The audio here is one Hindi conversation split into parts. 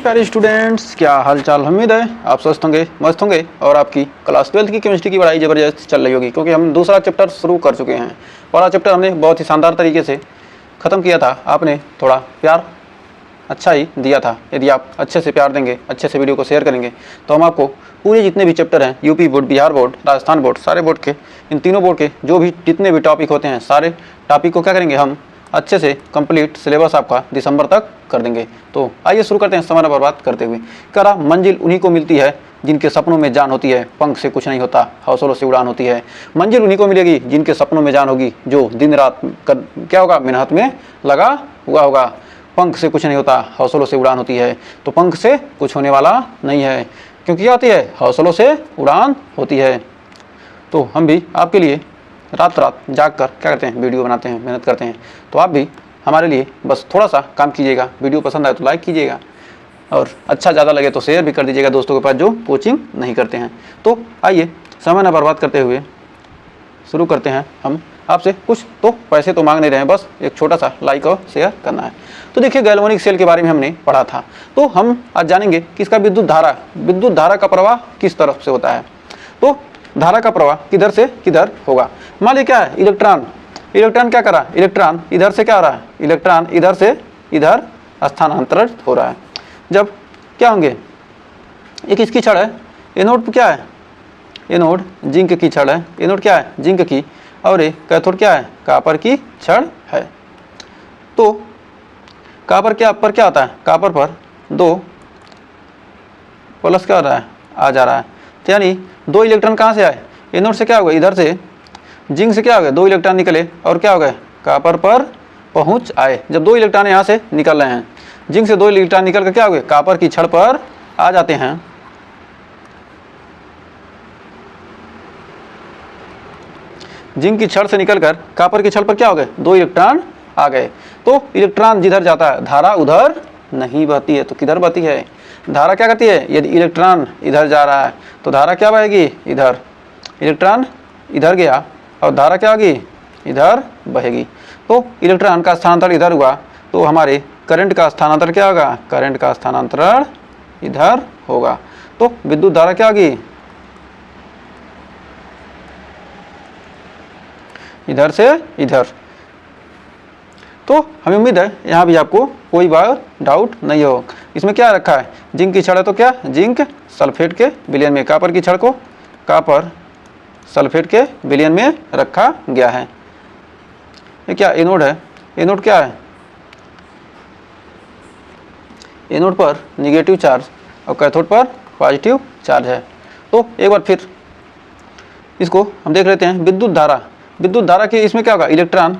प्यारे स्टूडेंट्स, क्या हाल चाल। उम्मीद है आप स्वस्थ होंगे, मस्त होंगे और आपकी क्लास 12th की केमिस्ट्री की पढ़ाई ज़बरदस्त चल रही होगी, क्योंकि हम दूसरा चैप्टर शुरू कर चुके हैं। पहला चैप्टर हमने बहुत ही शानदार तरीके से ख़त्म किया था। आपने थोड़ा प्यार अच्छा ही दिया था। यदि आप अच्छे से प्यार देंगे, अच्छे से वीडियो को शेयर करेंगे, तो हम आपको पूरे जितने भी चैप्टर हैं, UP board, Bihar board, Rajasthan board, सारे बोर्ड के, इन तीनों बोर्ड के जो भी जितने भी टॉपिक होते हैं, सारे टॉपिक को क्या करेंगे, हम अच्छे से कंप्लीट सिलेबस आपका दिसंबर तक कर देंगे। तो आइए शुरू करते हैं समय बर्बाद करते हुए। कह रहा मंजिल उन्हीं को मिलती है जिनके सपनों में जान होती है, पंख से कुछ नहीं होता, हौसलों से उड़ान होती है। मंजिल उन्हीं को मिलेगी जिनके सपनों में जान होगी, जो दिन रात क्या होगा, मेहनत में लगा हुआ होगा। पंख से कुछ नहीं होता, हौसलों से उड़ान होती है। तो पंख से कुछ होने वाला नहीं है, क्योंकि क्या होती है, हौसलों से उड़ान होती है। तो हम भी आपके लिए रात रात जाग कर क्या करते हैं, वीडियो बनाते हैं, मेहनत करते हैं। तो आप भी हमारे लिए बस थोड़ा सा काम कीजिएगा। वीडियो पसंद आए तो लाइक कीजिएगा, और अच्छा ज़्यादा लगे तो शेयर भी कर दीजिएगा दोस्तों के पास जो कोचिंग नहीं करते हैं। तो आइए समय न बर्बाद करते हुए शुरू करते हैं। हम आपसे कुछ तो पैसे तो मांग नहीं रहे हैं, बस एक छोटा सा लाइक और शेयर करना है। तो देखिए, गैल्वेनिक सेल के बारे में हमने पढ़ा था, तो हम आज जानेंगे कि इसका विद्युत धारा का प्रवाह किस तरफ से होता है। तो धारा का प्रवाह किधर से किधर होगा। मान लीजिए क्या है, इलेक्ट्रॉन क्या कर रहा है, इलेक्ट्रॉन इधर से क्या हो रहा है, इलेक्ट्रॉन इधर से इधर स्थानांतरित हो रहा है। जब क्या होंगे, एक इसकी छड़ है, एनोड क्या है, एनोड जिंक की छड़ है, एनोड क्या है, जिंक की, और ये कैथोड क्या है, कापर की छड़ है। तो कापर पर क्या होता है, कापर पर 2 प्लस क्या हो रहा है, आ जा रहा है। तो यानी 2 इलेक्ट्रॉन कहाँ से आए, एनोड से क्या हो गया, इधर से जिंक से क्या हो गया, 2 इलेक्ट्रॉन निकले और क्या हो गए, कापर पर पहुंच आए। जब 2 इलेक्ट्रॉन यहाँ से निकल रहे हैं, जिंक से 2 इलेक्ट्रॉन निकल कर क्या हो गए, कापर की छड़ पर आ जाते हैं। जिंक की छड़ से निकलकर कापर की छड़ पर क्या हो गए, 2 इलेक्ट्रॉन आ गए। तो इलेक्ट्रॉन जिधर जाता है, धारा उधर नहीं बहती है, तो किधर बहती है, धारा क्या करती है, यदि इलेक्ट्रॉन इधर जा रहा है तो धारा क्या बहेगी, इधर। इलेक्ट्रॉन इधर गया और धारा क्या होगी, इधर बहेगी। तो इलेक्ट्रॉन का स्थानांतरण इधर हुआ, तो हमारे करंट का स्थानांतरण क्या होगा, करंट का स्थानांतरण इधर होगा। तो विद्युत धारा क्या होगी, इधर से इधर। तो हमें उम्मीद है यहाँ भी आपको कोई बार डाउट नहीं हो। इसमें क्या रखा है, जिंक की छड़ है, तो क्या, जिंक सल्फेट के विलयन में, कापर की छड़ को कापर सल्फेट के विलयन में रखा गया है। ये क्या, एनोड है, एनोड क्या है, एनोड पर निगेटिव चार्ज और कैथोड पर पॉजिटिव चार्ज है। तो एक बार फिर इसको हम देख लेते हैं। विद्युत धारा के इसमें क्या होगा, इलेक्ट्रॉन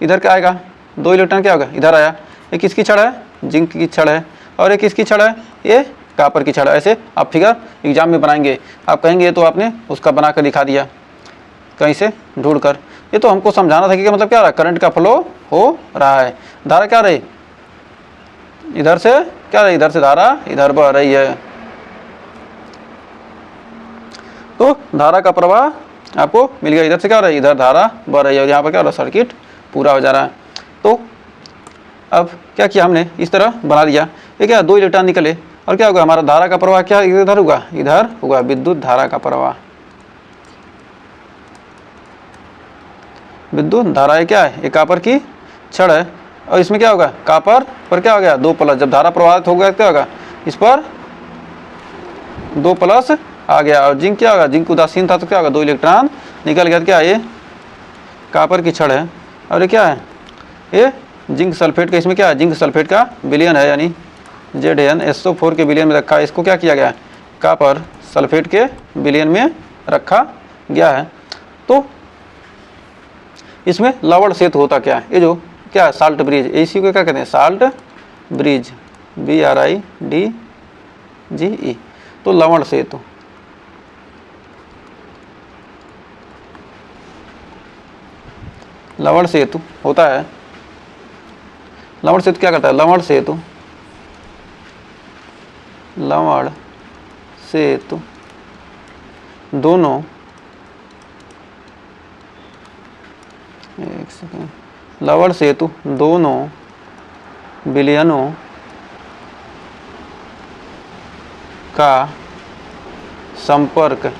इधर क्या आएगा, 2 इलेक्ट्रॉन क्या होगा, इधर आया। एक किसकी छड़ है, जिंक की छड़ है, और एक किसकी छड़ है, ये कापर की छड़ है। ऐसे आप फिगर एग्जाम में बनाएंगे, आप कहेंगे ये तो आपने उसका बना कर दिखा दिया कहीं से ढूंढ कर। ये तो हमको समझाना था कि मतलब क्या रहा, करंट का फ्लो हो रहा है। धारा क्या रही, इधर से क्या रही, इधर से धारा इधर बह रही है। तो धारा का प्रवाह आपको मिल गया, इधर से क्या हो रहा है, इधर धारा बह रही है, और यहाँ पर क्या हो रहा है, सर्किट पूरा हो जा रहा है। तो अब क्या किया हमने, इस तरह बना दिया। ये क्या, 2 इलेक्ट्रॉन निकले और क्या होगा, हमारा धारा का प्रवाह क्या इधर होगा, इधर होगा, विद्युत धारा का प्रवाह। विद्युत धारा है क्या है, एक कापर की छड़ है, और इसमें क्या होगा, कापर पर क्या हो गया, 2 प्लस। जब धारा प्रवाहित हो गया क्या होगा, इस पर 2 प्लस आ गया, और जिंक क्या होगा, जिंक उदासीन था तो क्या होगा, 2 इलेक्ट्रॉन निकल गया। क्या, ये कापर की छड़ है, और ये क्या है, ये जिंक सल्फेट का, इसमें क्या है, जिंक सल्फेट का विलयन है, यानी ZnSO4 के विलयन में रखा है। इसको क्या किया गया है, कापर सल्फेट के विलयन में रखा गया है। तो इसमें लवण सेतु होता क्या है, ये जो क्या है, साल्ट ब्रिज, इसी को क्या कहते हैं, साल्ट ब्रिज, BRIDGE। तो लवण सेतु, लवण सेतु होता है। लवण सेतु क्या करता है, लवण सेतु दोनों, एक सेकेंड, लवण सेतु दोनों विलयनों का संपर्क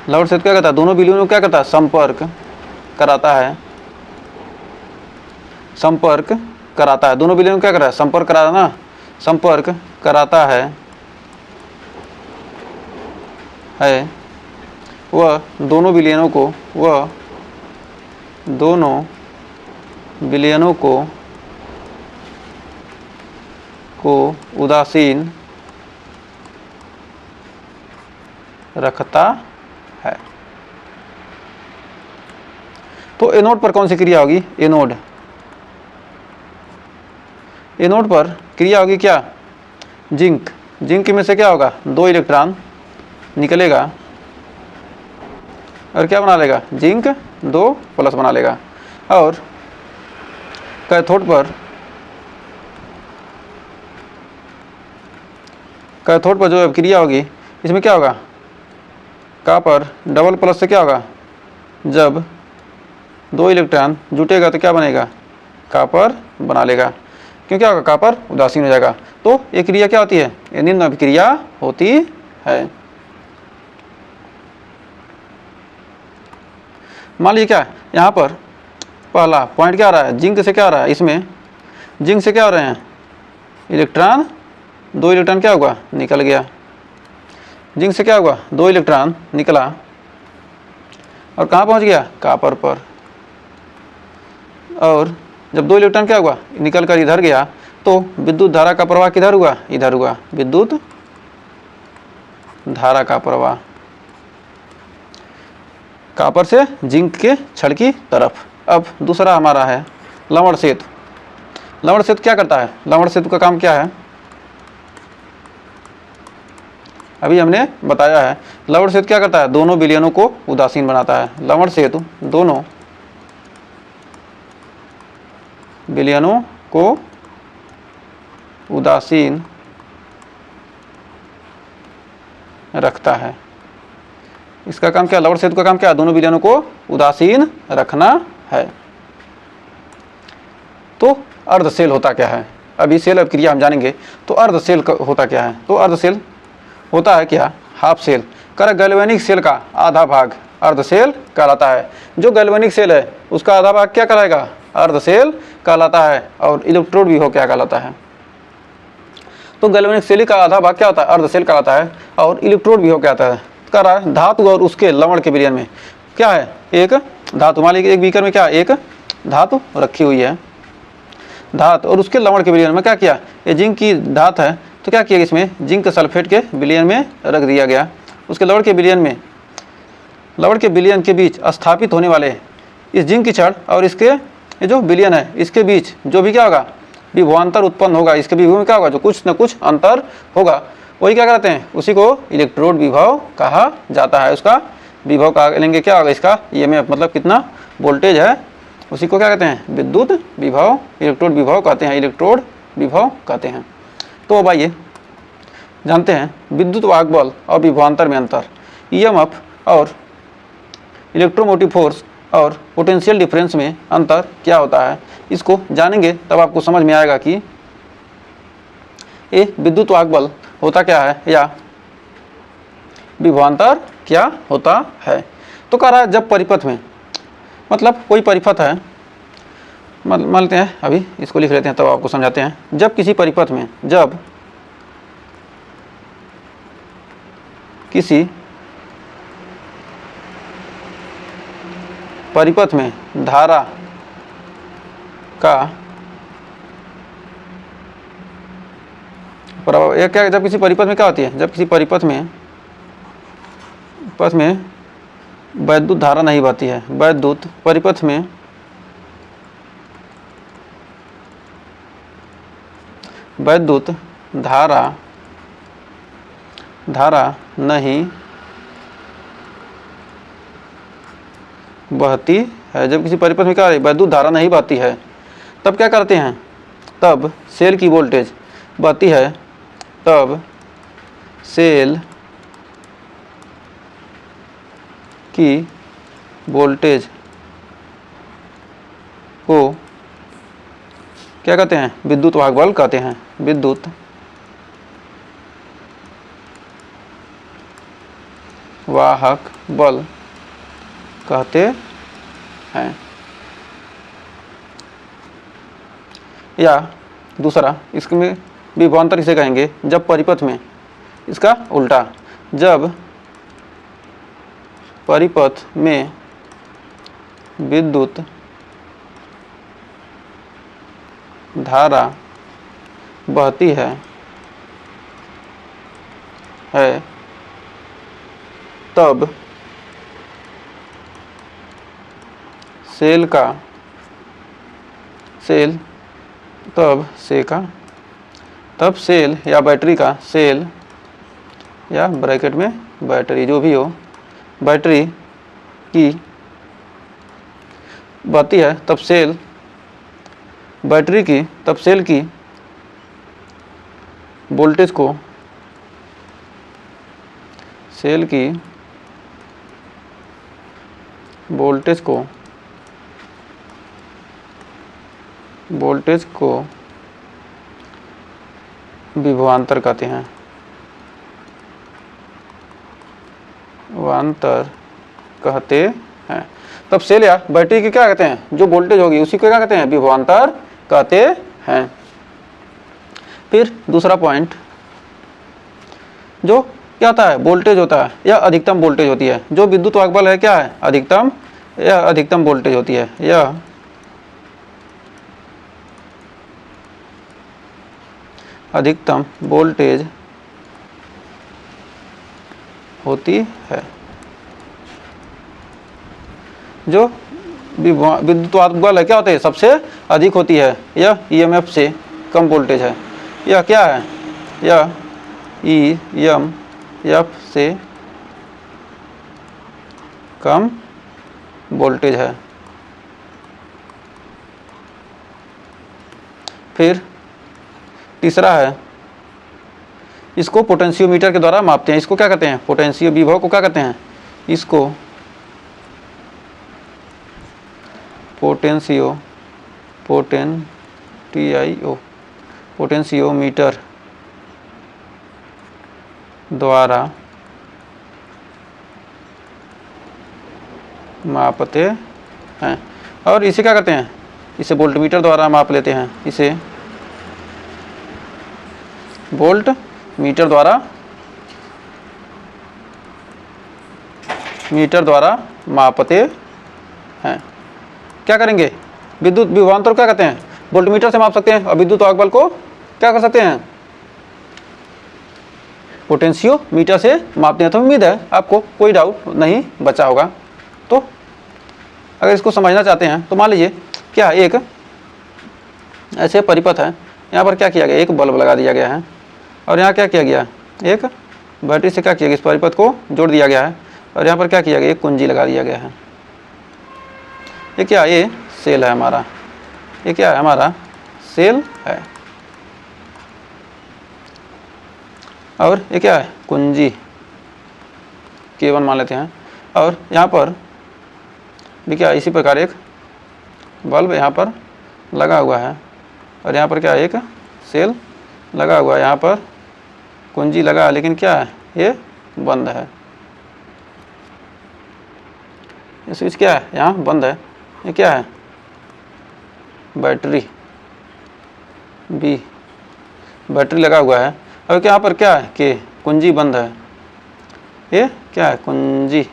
लवण सेतु क्या करता है, दोनों विलयनों को क्या करता है, संपर्क कराता है, संपर्क कराता है, दोनों विलयनों को क्या कर रहा है, संपर्क करा रहा है ना, संपर्क कराता है वह दोनों विलयनों को उदासीन रखता है। तो एनोड पर कौन सी क्रिया होगी, एनोड पर क्रिया होगी क्या, जिंक में से क्या होगा, 2 इलेक्ट्रॉन निकलेगा और क्या बना लेगा, जिंक 2+ बना लेगा। और कैथोड पर जो क्रिया होगी इसमें क्या होगा, कॉपर डबल+ से क्या होगा, जब 2 इलेक्ट्रॉन जुटेगा तो क्या बनेगा, कॉपर बना लेगा, क्यों क्या होगा, कॉपर उदासीन हो जाएगा। तो ये क्रिया क्या होती है, ये निम्न अभिक्रिया होती है। मान लीजिए क्या यहाँ पर पहला पॉइंट क्या आ रहा है, जिंक से क्या आ रहा है, इसमें जिंक से क्या हो रहे हैं, इलेक्ट्रॉन 2 इलेक्ट्रॉन क्या होगा, निकल गया, जिंक से क्या होगा, 2 इलेक्ट्रॉन निकला और कहाँ पहुँच गया, कॉपर पर। और जब 2 इलेक्ट्रॉन क्या हुआ, निकल कर इधर गया तो विद्युत धारा का प्रवाह किधर हुआ, इधर हुआ, विद्युत धारा का प्रवाह कॉपर से जिंक के छड़ की तरफ। अब दूसरा हमारा है लवण सेतु। लवण सेतु क्या करता है, लवण सेतु का काम क्या है, अभी हमने बताया है। लवण सेतु क्या करता है, दोनों विलयनों को उदासीन बनाता है। लवण सेतु दोनों विलयनों को उदासीन रखता है। इसका काम क्या, लवण सेतु का काम क्या, दोनों विलयनों को उदासीन रखना है। तो अर्ध सेल होता क्या है, अभी सेल अभिक्रिया हम जानेंगे। तो अर्ध सेल होता क्या है, तो अर्ध सेल होता है क्या, हाफ सेल कर गैल्वेनिक सेल का आधा भाग अर्ध सेल कहलाता है। जो गैल्वेनिक सेल है उसका आधा भाग क्या कहलाएगा, अर्ध सेल कहलाता है। और इलेक्ट्रोड भी हो क्या कहलाता है, तो गैल्वेनिक सेल का आधा भाग क्या होता है, अर्ध सेल कहलाता है। और इलेक्ट्रोड भी हो क्या होता है, कह रहा है धातु और उसके लवण के विलयन में क्या है, एक धातु, मान लीजिए एक बीकर में क्या, एक धातु रखी हुई है, धातु और उसके लवण के विलयन में क्या किया, ये जिंक की धातु है तो क्या किया, इसमें जिंक सल्फेट के विलयन में रख दिया गया। उसके लवण के विलयन में, लवण के विलयन के बीच स्थापित होने वाले इस जिंक की छड़ और इसके ये जो विलयन है इसके बीच जो भी क्या होगा, विभवांतर उत्पन्न होगा, इसके विभव में क्या होगा, जो कुछ न कुछ अंतर होगा, वही क्या कहते हैं, उसी को इलेक्ट्रोड विभव कहा जाता है। उसका विभव कहा लेंगे क्या होगा, इसका ईएमएफ मतलब कितना वोल्टेज है, उसी को क्या कहते हैं, विद्युत विभव, इलेक्ट्रोड विभव कहते हैं, इलेक्ट्रोड विभव कहते हैं। तो अब आइए जानते हैं विद्युत वाहक बल और विभवांतर में अंतर, ईएमएफ और इलेक्ट्रोमोटिव फोर्स और पोटेंशियल डिफरेंस में अंतर क्या होता है। इसको जानेंगे तब आपको समझ में आएगा कि ये विद्युत वाहक बल होता क्या है या विभवांतर क्या होता है। तो कह रहा है जब परिपथ में, मतलब कोई परिपथ है, मान लेते हैं, अभी इसको लिख लेते हैं तब आपको समझाते हैं। जब किसी परिपथ में, जब किसी परिपथ में धारा का प्रभाव, यह क्या, जब किसी परिपथ में क्या होती है, जब किसी परिपथ में वैद्युत धारा नहीं बहती है, वैद्युत परिपथ में वैद्युत धारा नहीं बहती है, जब किसी परिपथ में क्या है, वैद्युत धारा नहीं बहती है, तब क्या करते हैं, तब सेल की वोल्टेज बहती है, तब सेल की वोल्टेज को क्या कहते हैं, विद्युत वाहक बल कहते हैं, विद्युत वाहक बल कहते हैं। या दूसरा, इसमें विभवांतर इसे कहेंगे जब परिपथ में, इसका उल्टा, जब परिपथ में विद्युत धारा बहती है तब सेल या बैटरी का, सेल या ब्रैकेट में बैटरी, जो भी हो, बैटरी की बहती है तब सेल की वोल्टेज को, सेल की वोल्टेज को विभवांतर कहते हैं। विभवांतर कहते हैं। तब सेल या बैटरी की क्या कहते हैं, जो वोल्टेज होगी उसी को क्या कहते हैं, विभवांतर कहते हैं। फिर दूसरा पॉइंट, जो क्या होता है, वोल्टेज होता है या अधिकतम वोल्टेज होती है। जो विद्युत वाहक बल है क्या है, अधिकतम या अधिकतम वोल्टेज होती है, या अधिकतम वोल्टेज होती है। जो विद्युत वाहक बल है क्या होते हैं, सबसे अधिक होती है, या ईएमएफ से कम वोल्टेज है, या क्या है, या ईएमएफ से कम वोल्टेज है। फिर तीसरा है, इसको पोटेंशियोमीटर के द्वारा मापते हैं। इसको क्या कहते हैं, पोटेंशियो, विभव को क्या कहते हैं, इसको पोटेंशियोमीटर द्वारा मापते हैं। और इसे क्या कहते हैं, इसे वोल्टमीटर द्वारा माप लेते हैं। इसे वोल्ट मीटर द्वारा मापते हैं। क्या करेंगे, विद्युत विभवांतर क्या कहते हैं, वोल्टमीटर से माप सकते हैं, और विद्युत वाहक बल को क्या कर सकते हैं, पोटेंशियोमीटर से मापते हैं। तो उम्मीद है आपको कोई डाउट नहीं बचा होगा। तो अगर इसको समझना चाहते हैं तो मान लीजिए क्या, एक ऐसे परिपथ है, यहाँ पर क्या किया गया, एक बल्ब लगा दिया गया है, और यहाँ क्या किया गया, एक बैटरी से क्या किया गया, इस परिपथ को जोड़ दिया गया है, और यहाँ पर क्या किया गया, एक कुंजी लगा दिया गया है। ये क्या, ये सेल है हमारा, ये क्या है, हमारा सेल है, और ये क्या है, कुंजी, K1 मान लेते हैं। और यहाँ पर भी क्या, इसी प्रकार एक बल्ब यहाँ पर लगा हुआ है, और यहाँ पर क्या, एक सेल लगा हुआ है, यहाँ पर कुंजी लगा है, लेकिन क्या है, ये बंद है। ये स्विच क्या है, यहाँ बंद है। ये क्या है, बैटरी बी, बैटरी लगा हुआ है, और यहाँ पर क्या है, के कुंजी बंद है। ये क्या है, कुंजी।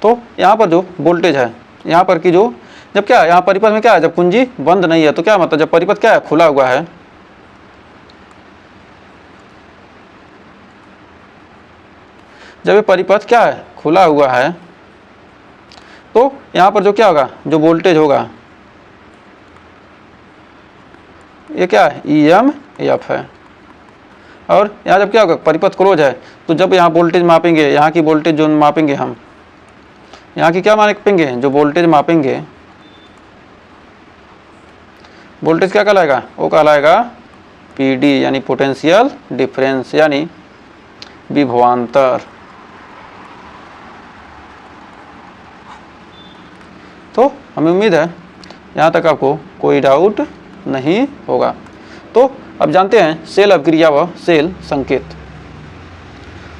तो यहाँ पर जो वोल्टेज है, यहाँ पर की जो, जब क्या है, यहाँ परिपथ में क्या है, जब कुंजी बंद नहीं है, तो क्या मतलब, जब परिपथ क्या है, खुला हुआ है, जब ये परिपथ क्या है, खुला हुआ है, तो यहाँ पर जो क्या होगा, जो वोल्टेज होगा, ये क्या है, EMF है। और यहाँ जब क्या होगा, परिपथ क्लोज है, तो जब यहाँ वोल्टेज मापेंगे, यहाँ की वोल्टेज जो मापेंगे हम, यहाँ की क्या मापेंगे, जो वोल्टेज मापेंगे, वोल्टेज क्या कहलाएगा, वो कहलाएगा PD, यानी पोटेंशियल डिफरेंस, यानी विभवांतर। तो हमें उम्मीद है यहाँ तक आपको कोई डाउट नहीं होगा। तो अब जानते हैं सेल अभिक्रिया व सेल संकेत।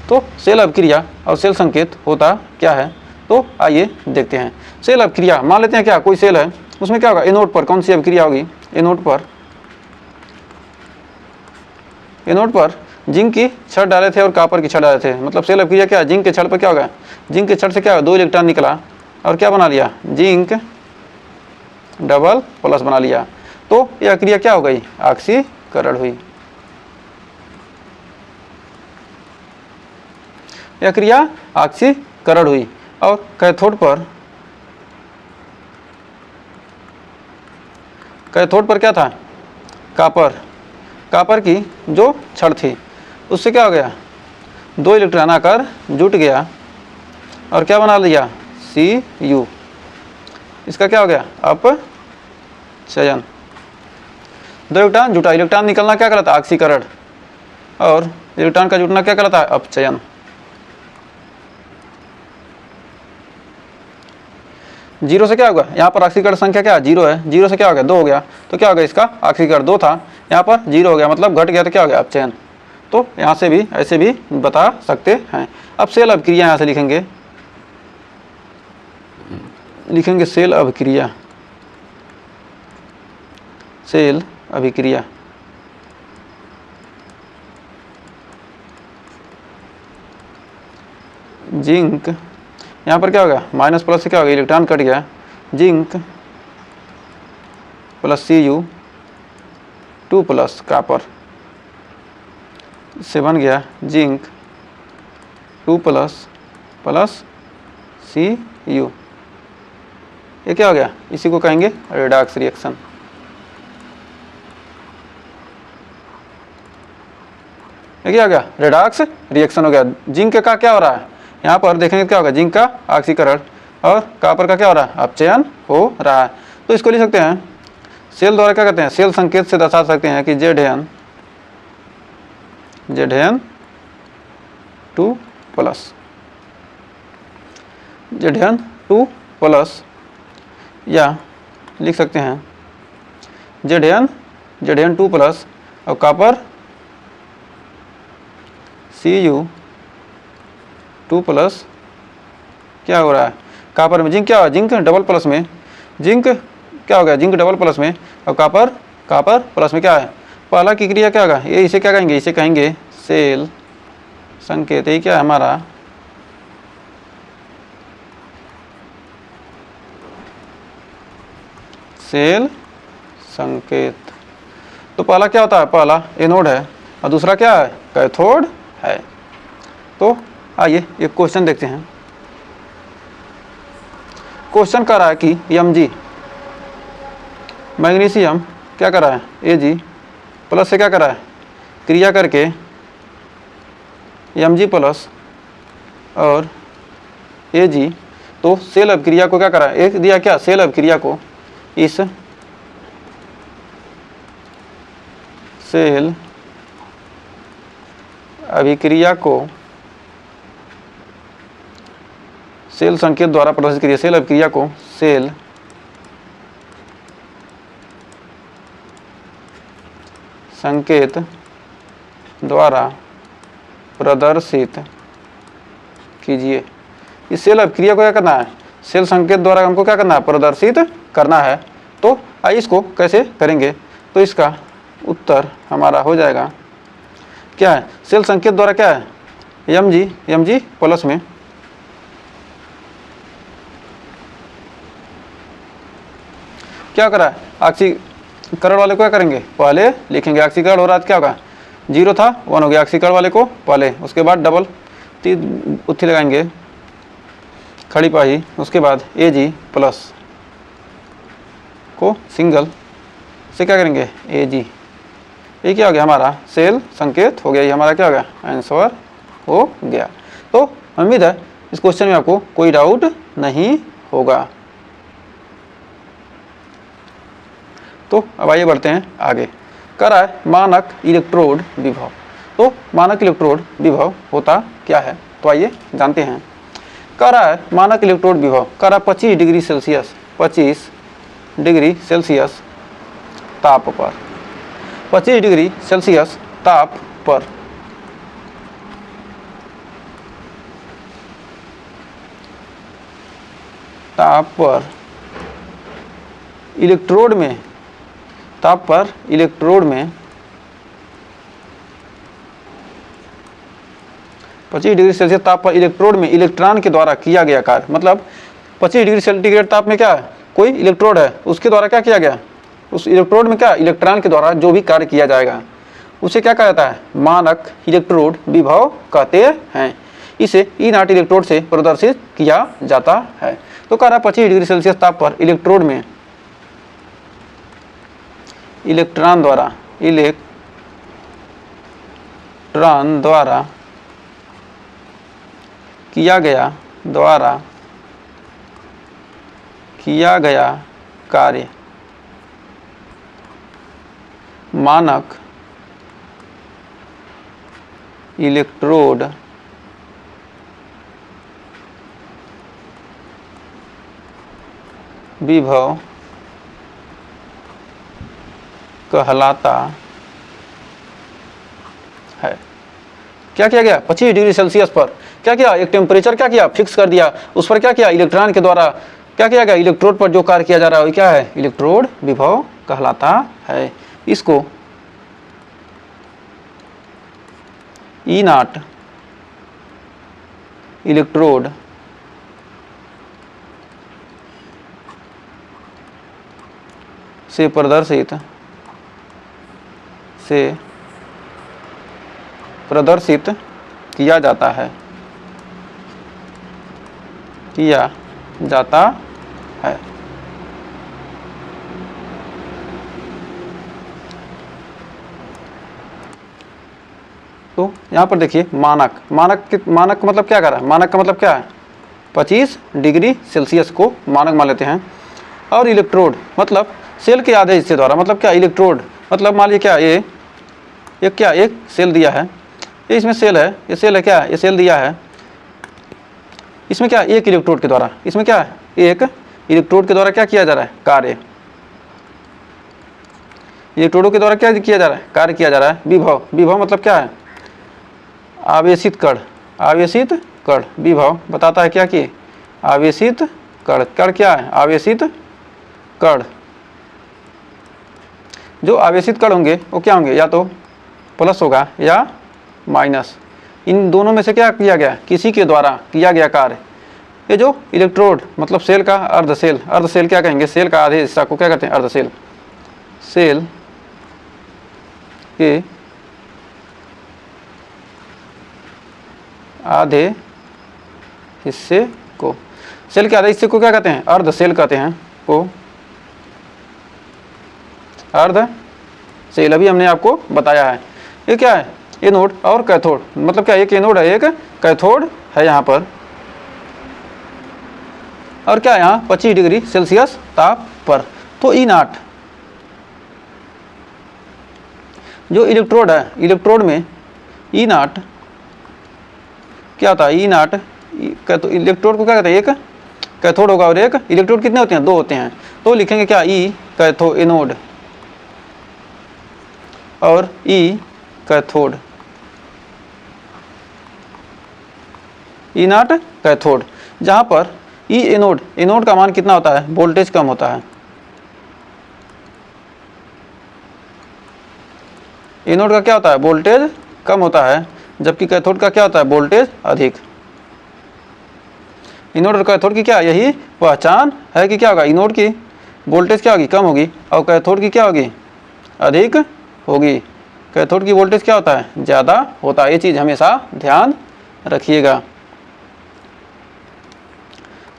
तो सेल अभिक्रिया और सेल संकेत होता क्या है, तो आइए देखते हैं। सेल अभिक्रिया, मान लेते हैं क्या कोई सेल है, उसमें क्या होगा, एनोड पर कौन सी अभिक्रिया होगी, एनोड पर जिंक की छड़ डाले थे और कॉपर की छड़ डाले थे, मतलब सेल अभिक्रिया क्या है, जिंक के छड़ पर क्या होगा, जिंक के छड़ से क्या होगा 2 इलेक्ट्रॉन निकला और क्या बना लिया, जिंक डबल प्लस बना लिया। तो यह क्रिया क्या हो गई, ऑक्सीकरण हुई। यह क्रिया ऑक्सीकरण हुई। और कैथोड पर क्या था, कॉपर की जो छड़ थी उससे क्या हो गया, 2 इलेक्ट्रॉन आकर जुट गया और क्या बना लिया, Cu। इसका क्या हो गया, अपचयन। 2 इलेक्ट्रॉन जुटा, इलेक्ट्रॉन निकलना क्या कहलाता है, ऑक्सीकरण, और इलेक्ट्रॉन का जुटना क्या कहलाता है, अपचयन। जीरो से क्या होगा, यहाँ पर ऑक्सीकरण संख्या क्या है, 0 है, 0 से क्या हो गया, 2 हो गया, तो क्या हो गया, इसका ऑक्सीकरण 2 था, यहाँ पर 0 हो गया, मतलब घट गया, तो क्या हो गया, अपचयन। तो यहाँ से भी ऐसे भी बता सकते हैं। अब सेल अभिक्रिया यहाँ से लिखेंगे सेल अभिक्रिया, जिंक, यहाँ पर क्या होगा, माइनस प्लस से क्या होगा, इलेक्ट्रॉन कट गया, zinc plus Cu 2 plus copper, इससे बन गया जिंक 2 प्लस Cu। ये क्या हो गया, इसी को कहेंगे रेडॉक्स रिएक्शन। ये क्या हो गया, रेडॉक्स रिएक्शन हो गया। जिंक का क्या हो रहा है, यहाँ पर देखेंगे क्या होगा, जिंक का ऑक्सीकरण और कॉपर का क्या हो रहा है, अपचयन हो रहा है। तो इसको लिख सकते हैं सेल द्वारा क्या कहते हैं, सेल संकेत से दर्शा सकते हैं कि Zn 2 प्लस, या लिख सकते हैं Zn 2 प्लस और कॉपर Cu 2 प्लस। क्या हो रहा है, कॉपर में जिंक क्या हुआ, जिंक डबल प्लस में, जिंक क्या हो गया, जिंक डबल प्लस में और कॉपर प्लस में क्या है, पहला की क्रिया क्या होगा, ये इसे क्या कहेंगे, इसे कहेंगे सेल संकेत। यही क्या है हमारा सेल संकेत। तो पहला क्या होता है, पहला एनोड है और दूसरा क्या है, कैथोड है। तो आइए एक क्वेश्चन देखते हैं। क्वेश्चन कर रहा है कि Mg मैग्नीशियम क्या कर रहा है, Ag प्लस से क्या कर रहा है, क्रिया करके Mg प्लस और Ag। तो सेल अभिक्रिया को क्या कर रहा है, एक दिया क्या, सेल अभिक्रिया को, इस सेल अभिक्रिया को सेल संकेत द्वारा प्रदर्शित करिए। सेल अभिक्रिया को सेल संकेत द्वारा प्रदर्शित कीजिए। इस सेल अभिक्रिया को क्या करना है, सेल संकेत द्वारा हमको क्या करना है, प्रदर्शित करना है। तो आइए इसको कैसे करेंगे, तो इसका उत्तर हमारा हो जाएगा क्या है, सेल संकेत द्वारा क्या है, Mg प्लस में क्या करा है, ऑक्सीकरण वाले को क्या करेंगे, पहले लिखेंगे, ऑक्सीकरण हो रहा है क्या होगा, 0 था 1 हो गया, ऑक्सीकरण वाले को पहले, उसके बाद डबल 3 उत्थी लगाएंगे खड़ी पाही, उसके बाद Ag प्लस को सिंगल से क्या करेंगे, Ag। ये क्या हो गया, हमारा सेल संकेत हो गया, ये हमारा क्या हो गया, आंसर हो गया। तो उम्मीद है इस क्वेश्चन में आपको कोई डाउट नहीं होगा। तो अब आइए बढ़ते हैं आगे। कह रहा है मानक इलेक्ट्रोड विभव। तो मानक इलेक्ट्रोड विभव होता क्या है, तो आइए जानते हैं। कह रहा है मानक इलेक्ट्रोड विभव, कह रहा है 25 डिग्री सेल्सियस ताप पर 25 डिग्री सेल्सियस ताप पर इलेक्ट्रोड में 25 डिग्री सेल्सियस ताप पर इलेक्ट्रोड में इलेक्ट्रॉन के द्वारा किया गया कार्य, मतलब 25 डिग्री सेंटीग्रेड ताप में क्या है, कोई इलेक्ट्रोड है, उसके द्वारा क्या किया गया, उस इलेक्ट्रोड में क्या इलेक्ट्रॉन के द्वारा जो भी कार्य किया जाएगा उसे क्या कहा जाता है, मानक इलेक्ट्रोड विभव कहते हैं। इसे E0 इलेक्ट्रोड से प्रदर्शित किया जाता है। तो कह रहा 25 डिग्री सेल्सियस ताप पर इलेक्ट्रोड में इलेक्ट्रॉन द्वारा किया गया कार्य मानक इलेक्ट्रोड विभव कहलाता है। क्या किया गया, 25 डिग्री सेल्सियस पर क्या किया, एक टेम्परेचर क्या किया, फिक्स कर दिया, उस पर क्या किया, इलेक्ट्रॉन के द्वारा क्या किया गया, इलेक्ट्रोड पर जो कार्य किया जा रहा है वो क्या है, इलेक्ट्रोड विभव कहलाता है। इसको E0 इलेक्ट्रोड से प्रदर्शित किया जाता है तो यहाँ पर देखिए मानक मतलब क्या कर रहा है, मानक का मतलब क्या है, 25 डिग्री सेल्सियस को मानक मान लेते हैं। और इलेक्ट्रोड मतलब सेल के आधे हिस्से द्वारा, मतलब क्या, इलेक्ट्रोड मतलब मान लीजिए क्या, एक सेल दिया है, ये इसमें सेल है, ये सेल है क्या, ये सेल दिया है, इसमें क्या, एक इलेक्ट्रोड के द्वारा, इसमें क्या है, एक इलेक्ट्रोड के द्वारा क्या किया जा रहा है, कार्य, इलेक्ट्रोडों के द्वारा क्या किया जा रहा है, कार्य किया जा रहा है। विभव मतलब क्या है, आवेशित कण, विभव बताता है क्या कि आवेशित कण क्या है, आवेशित कण। जो आवेशित कण होंगे वो क्या होंगे, या तो प्लस होगा या माइनस, इन दोनों में से क्या किया गया, किसी के द्वारा किया गया कार्य। ये जो इलेक्ट्रोड मतलब सेल का अर्धसेल क्या कहेंगे, सेल का आधे हिस्सा को क्या कहते हैं, अर्धसेल, सेल के आधे हिस्से को, सेल के आधे हिस्से को क्या कहते हैं, अर्धसेल कहते हैं, को अर्धसेल अभी हमने आपको बताया है। ये क्या है, एनोड और कैथोड, मतलब क्या, एक एनोड है एक कैथोड है यहाँ पर, और क्या यहाँ 25 डिग्री सेल्सियस ताप पर। तो E0 जो इलेक्ट्रोड है, इलेक्ट्रोड में E0 क्या होता है, E0 इलेक्ट्रोड को क्या कहते हैं, एक कैथोड होगा और एक इलेक्ट्रोड, कितने होते हैं, दो होते हैं, तो लिखेंगे क्या, E कैथो एनोड और E कैथोड, E0 कैथोड, जहाँ पर E एनोड का मान कितना होता है, वोल्टेज कम होता है, एनोड का क्या होता है, वोल्टेज कम होता है, जबकि कैथोड का क्या होता है, वोल्टेज अधिक। एनोड और कैथोड की क्या यही पहचान है कि क्या होगा, एनोड की वोल्टेज क्या होगी, कम होगी, और कैथोड की क्या होगी, अधिक होगी। कैथोड की वोल्टेज क्या होता है, ज़्यादा होता है, ये चीज़ हमेशा ध्यान रखिएगा।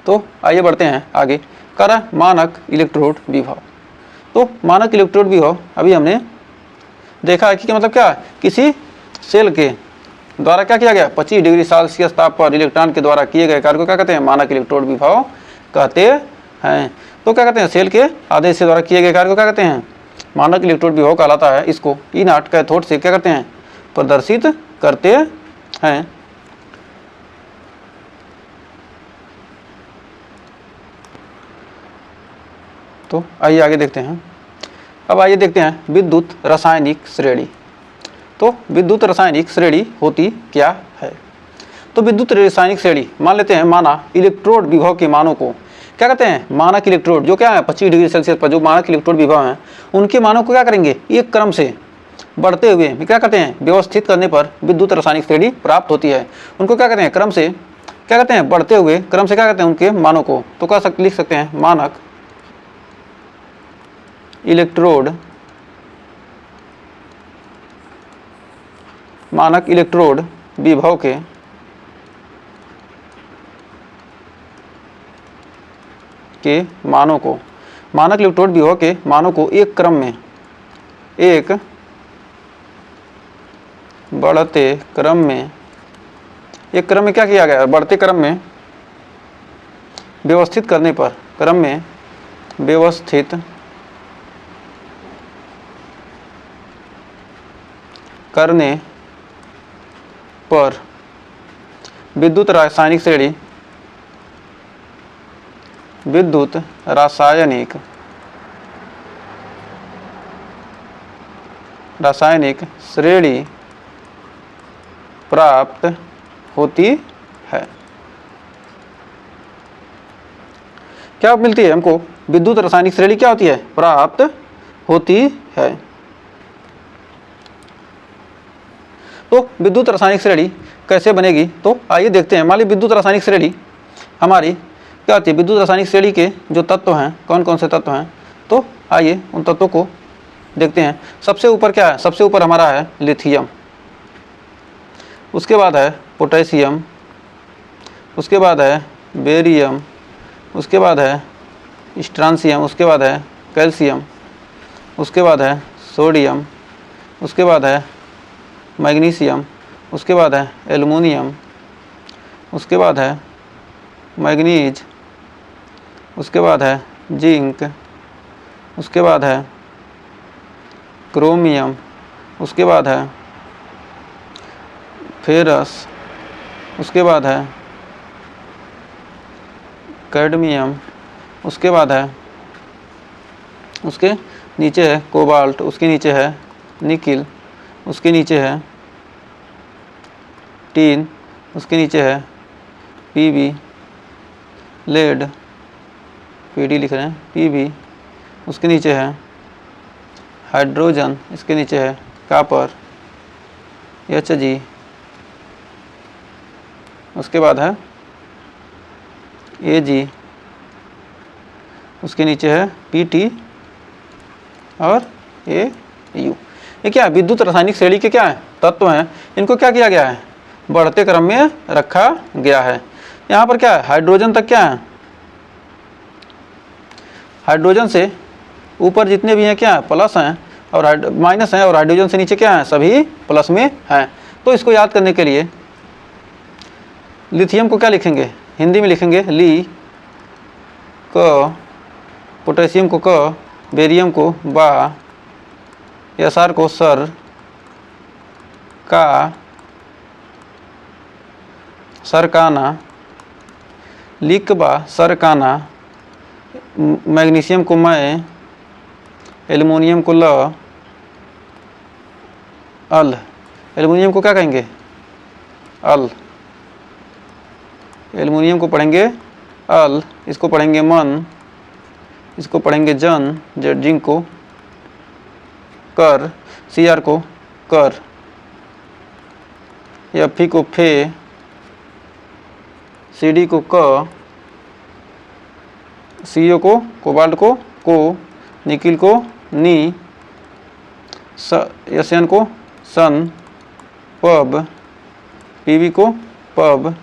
तो आइए बढ़ते हैं आगे, कर मानक इलेक्ट्रोड विभव। तो मानक इलेक्ट्रोड विभव अभी हमने देखा है कि मतलब क्या, किसी सेल के द्वारा क्या किया गया, 25 डिग्री सेल्सियस ताप पर इलेक्ट्रॉन के द्वारा किए गए कार्य को क्या कहते हैं, मानक इलेक्ट्रोड विभव कहते हैं। तो क्या कहते हैं, सेल के आधे हिस्से द्वारा किए गए कार्य को क्या कहते हैं, मानक इलेक्ट्रोड विभव कहलाता है। इसको E0 कैथोड से क्या करते हैं, प्रदर्शित करते हैं। तो आइए आगे देखते हैं। अब आइए देखते हैं विद्युत रासायनिक श्रेणी। तो विद्युत रासायनिक श्रेणी होती क्या है? तो विद्युत रासायनिक श्रेणी मान लेते हैं, माना इलेक्ट्रोड विभव के मानों को क्या कहते हैं? मानक इलेक्ट्रोड जो क्या है 25 डिग्री सेल्सियस पर जो मानक इलेक्ट्रोड विभव हैं उनके मानों को क्या करेंगे? एक क्रम से बढ़ते हुए क्या कहते हैं? व्यवस्थित करने पर विद्युत रासायनिक श्रेणी प्राप्त होती है। उनको क्या कहते हैं? क्रम से क्या कहते हैं? बढ़ते हुए क्रम से क्या कहते हैं? उनके मानों को तो क्या लिख सकते हैं? मानक इलेक्ट्रोड, मानक इलेक्ट्रोड विभव के मानों को, मानक इलेक्ट्रोड विभव के मानों को एक क्रम में, एक बढ़ते क्रम में, एक क्रम में क्या किया गया? बढ़ते क्रम में व्यवस्थित करने पर, क्रम में व्यवस्थित करने पर विद्युत रासायनिक श्रेणी, विद्युत रासायनिक श्रेणी प्राप्त होती है। क्या मिलती है हमको? विद्युत रासायनिक श्रेणी क्या होती है? प्राप्त होती है। तो विद्युत रासायनिक श्रेणी कैसे बनेगी? तो आइए देखते हैं। मान लीजिए विद्युत रासायनिक श्रेणी हमारी क्या होती है? विद्युत रासायनिक श्रेणी के जो तत्व हैं, कौन कौन से तत्व हैं? तो आइए उन तत्वों को देखते हैं। सबसे ऊपर क्या है? सबसे ऊपर हमारा है लिथियम, उसके बाद है पोटेशियम, उसके बाद है बेरियम, उसके बाद है स्ट्रांसियम, उसके बाद है कैल्शियम, उसके बाद है सोडियम, उसके बाद है मैग्नीशियम, उसके बाद है एल्युमिनियम, उसके बाद है मैग्नीज, उसके बाद है जिंक, उसके बाद है क्रोमियम, उसके बाद है फेरस, उसके बाद है कैडमियम, उसके बाद है, उसके नीचे है कोबाल्ट, उसके नीचे है निकिल, उसके नीचे है टीन, उसके नीचे है पीबी, लेड, पीडी लिख रहे हैं, पीबी, उसके नीचे है हाइड्रोजन, इसके नीचे है कॉपर, एचजी, उसके बाद है एजी, उसके नीचे है पीटी और एयू। ये क्या है? विद्युत रासायनिक श्रेणी के क्या है? तत्व हैं। इनको क्या किया गया है? बढ़ते क्रम में रखा गया है। यहाँ पर क्या है? हाइड्रोजन तक क्या है? हाइड्रोजन से ऊपर जितने भी हैं क्या है? प्लस हैं और माइनस हैं, और हाइड्रोजन से नीचे क्या है? सभी प्लस में हैं। तो इसको याद करने के लिए लिथियम को क्या लिखेंगे? हिंदी में लिखेंगे ली क, पोटेशियम को क, बेरियम को बा, एसआर को सर, का, सरकाना, लिकबा सरकाना, मैग्नीशियम को मैं, एल्युमिनियम को ल, अल, एल्युमिनियम को क्या कहेंगे? अल, एल्युमिनियम को पढ़ेंगे अल, इसको पढ़ेंगे मन, इसको पढ़ेंगे जन, जिंक को कर, सीआर को कर, एफी को फे, सीडी को क, सीओ को कोबाल्ट को, निकिल को नी, एसएन को सन, पब, पीबी को पब,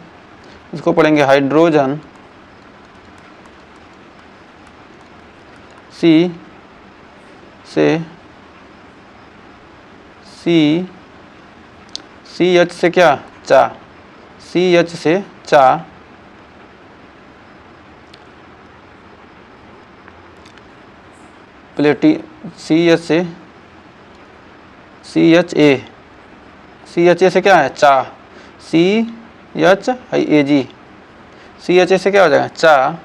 इसको पढ़ेंगे हाइड्रोजन, सी से सी एच से क्या? चा, सी एच से चा, प्लेटी, सी एच से C H A, C H A से क्या है? चा, C H A ji, C H A से क्या हो जाएगा? चा,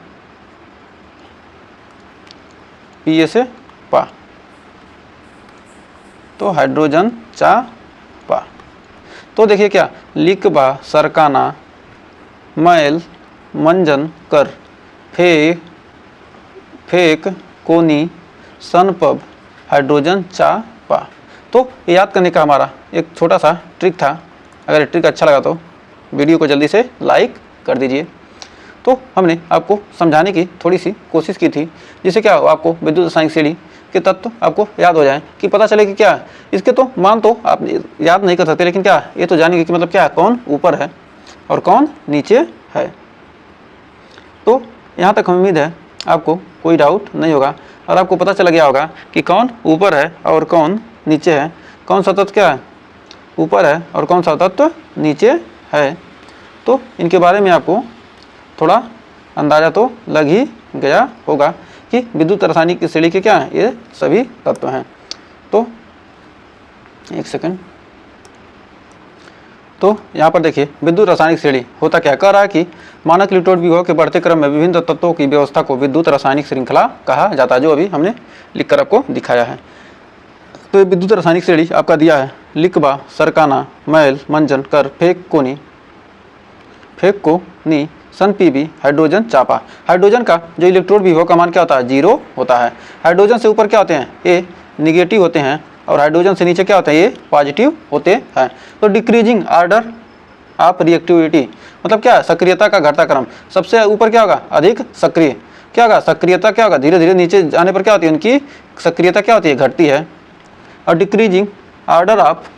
पी ए से पा। तो हाइड्रोजन चापा। तो देखिए क्या, लिखबा सरकाना मैल मंजन कर फेक कोनी सनपब हाइड्रोजन चापा। तो ये याद करने का हमारा एक छोटा सा ट्रिक था। अगर ये ट्रिक अच्छा लगा तो वीडियो को जल्दी से लाइक कर दीजिए। तो हमने आपको समझाने की थोड़ी सी कोशिश की थी, जिससे क्या आपको विद्युत रासायनिक श्रेणी के तत्व आपको याद हो जाए, कि पता चले कि क्या इसके तो मान तो आप याद नहीं कर सकते, लेकिन क्या ये तो जानेंगे कि मतलब क्या कौन ऊपर है और कौन नीचे है। तो यहाँ तक उम्मीद है आपको कोई डाउट नहीं होगा और आपको पता चला गया होगा कि कौन ऊपर है और कौन नीचे है, कौन सा तत्व क्या है ऊपर है और कौन सा तत्व नीचे है। तो इनके बारे में आपको थोड़ा अंदाज़ा तो लग ही गया होगा कि विद्युत रासायनिक श्रेणी के क्या हैं ये सभी तत्व हैं। तो एक सेकंड, तो यहाँ पर देखिए विद्युत रासायनिक श्रेणी होता क्या, कह रहा है कि मानक इलेक्ट्रोड विभव के बढ़ते क्रम में विभिन्न तत्वों की व्यवस्था को विद्युत रासायनिक श्रृंखला कहा जाता है, जो अभी हमने लिखकर आपको दिखाया है। तो ये विद्युत रासायनिक श्रेणी आपका दिया है, लिखबा सरकाना मैल मंजन कर फेक कोनी सन पीबी हाइड्रोजन चापा। हाइड्रोजन का जो इलेक्ट्रोड विभव का मान क्या होता है, 0 होता है। हाइड्रोजन से ऊपर क्या होते हैं, ये निगेटिव होते हैं और हाइड्रोजन से नीचे क्या होते हैं, ये पॉजिटिव होते हैं। तो डिक्रीजिंग ऑर्डर ऑफ रिएक्टिविटी मतलब क्या है, सक्रियता का घटता क्रम। सबसे ऊपर क्या होगा, अधिक सक्रिय, क्या होगा सक्रियता क्या होगा, धीरे धीरे नीचे जाने पर क्या होती है, उनकी सक्रियता क्या होती है, घटती है। और डिक्रीजिंग ऑर्डर ऑफ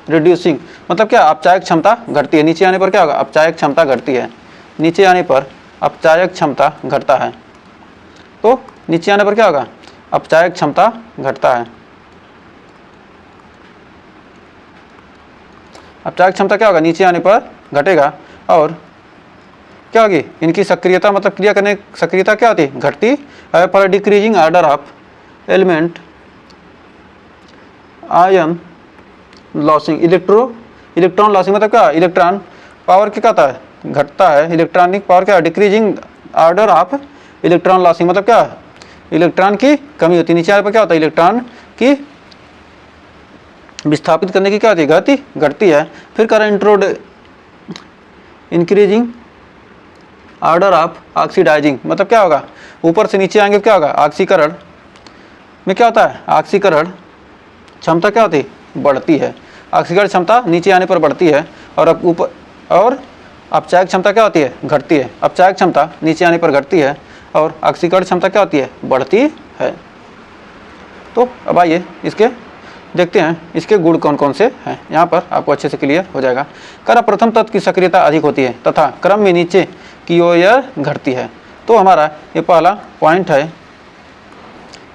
रिड्यूसिंग मतलब क्या, अपचायक क्षमता घटती है। नीचे आने पर क्या होगा, अपचायक क्षमता घटती है। नीचे आने पर अपचायक क्षमता घटता है। तो नीचे आने पर क्या होगा, अपचायक क्षमता घटता है। अपचायक क्षमता क्या होगा, नीचे आने पर घटेगा। और क्या होगी, इनकी सक्रियता मतलब क्रिया करने सक्रियता क्या होती है, घटती है। पर decreasing order of element ion losing electron losing मतलब क्या, इलेक्ट्रॉन पावर क्या कहता है, घटता है। इलेक्ट्रॉनिक पावर क्या, decreasing order of electron losing मतलब क्या, इलेक्ट्रॉन की कमी होती है। नीचे आने पर क्या होता है, इलेक्ट्रॉन की विस्थापित करने की क्या होती है, गति घटती है। फिर करें इंक्रीजिंग ऑर्डर ऑफ ऑक्सीडाइजिंग मतलब क्या होगा, ऊपर से नीचे आएंगे क्या होगा, ऑक्सीकरण में क्या होता है, ऑक्सीकरण क्षमता क्या होती है, बढ़ती है। ऑक्सीकरण क्षमता नीचे आने पर बढ़ती है और अब ऊपर, और अपचायक क्षमता क्या होती है, घटती है। अपचायक क्षमता नीचे आने पर घटती है और ऑक्सीकरण क्षमता क्या होती है, बढ़ती है। तो अब आइए इसके देखते हैं इसके गुण कौन कौन से हैं। यहाँ पर आपको अच्छे से क्लियर हो जाएगा। करा प्रथम तत्व की सक्रियता अधिक होती है तथा क्रम में नीचे की ओर घटती है। तो हमारा ये पहला पॉइंट है,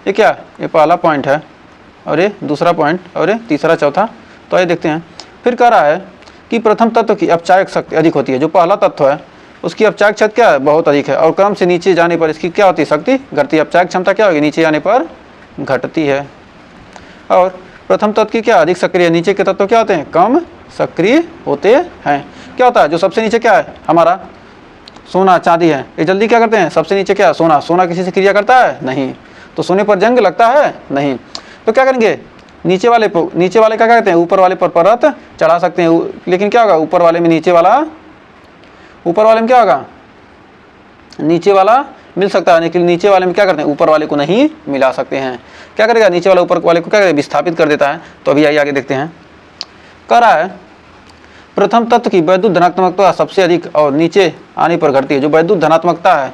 ये क्या, ये पहला पॉइंट है और ये दूसरा पॉइंट और ये तीसरा चौथा। तो आइए देखते हैं। फिर कह रहा है कि प्रथम तत्व की अपचायक शक्ति अधिक होती है। जो पहला तत्व है उसकी अपचायक शक्ति क्या है, बहुत अधिक है और क्रम से नीचे जाने पर इसकी क्या होती है, शक्ति घटती है। अपचायक क्षमता क्या होगी, नीचे आने पर घटती है। और प्रथम तत्व की क्या अधिक सक्रिय, नीचे के तत्व क्या होते हैं, कम सक्रिय होते हैं। क्या होता है, जो सबसे नीचे क्या है हमारा सोना चांदी है, ये जल्दी क्या करते हैं, सबसे नीचे क्या है सोना, सोना किसी से क्रिया करता है नहीं, तो सोने पर जंग लगता है नहीं। तो क्या करेंगे, नीचे वाले क्या कहते हैं, ऊपर वाले पर परत चढ़ा सकते हैं। लेकिन क्या होगा, ऊपर वाले में क्या होगा, नीचे वाला मिल सकता है, लेकिन नीचे वाले में क्या करते हैं, ऊपर वाले को नहीं मिला सकते हैं। क्या करेगा, नीचे वाला ऊपर वाले को क्या करेगा, विस्थापित कर देता है। तो अभी आइए आगे देखते हैं। कह रहा है प्रथम तत्व की वैद्युत धनात्मकता सबसे अधिक और नीचे आने पर घटती है। जो वैद्युत धनात्मकता है,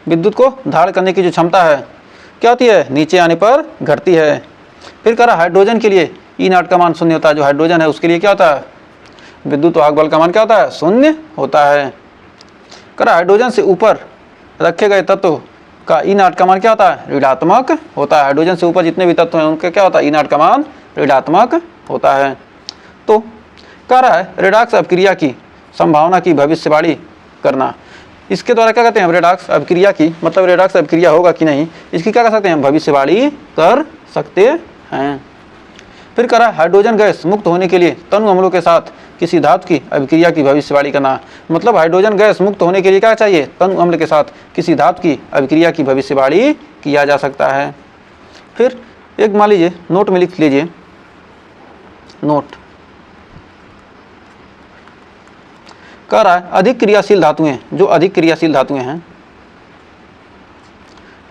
विद्युत को धारण करने की जो क्षमता है क्या होती है, नीचे आने पर घटती है। फिर कह रहा हाइड्रोजन के लिए E0 का मान शून्य होता है। जो हाइड्रोजन है उसके लिए क्या होता है, विद्युत वाहक बल का मान क्या होता है, शून्य होता है। कह रहा हाइड्रोजन से ऊपर रखे गए तत्व का E0 का मान क्या होता है, ऋणात्मक होता है। हाइड्रोजन से ऊपर जितने भी तत्व हैं उनका क्या होता है, E0 का मान ऋणात्मक होता है। तो कह रहा है रेडॉक्स अभिक्रिया की संभावना की भविष्यवाणी करना। इसके द्वारा क्या कहते हैं, रेडॉक्स अभिक्रिया की मतलब रेडॉक्स अभिक्रिया होगा कि नहीं, इसकी क्या कर सकते हैं, भविष्यवाणी कर सकते हैं। फिर कह रहा है हाइड्रोजन गैस मुक्त होने के लिए तनु अम्लों के साथ किसी धातु की अभिक्रिया की भविष्यवाणी करना। मतलब हाइड्रोजन गैस मुक्त होने के लिए क्या चाहिए, तनु अम्ल के साथ किसी धातु की अभिक्रिया की भविष्यवाणी किया जा सकता है। फिर एक मान लीजिए नोट में लिख लीजिए नोट। कह रहा है अधिक क्रियाशील धातुएं, जो अधिक क्रियाशील धातुएं हैं,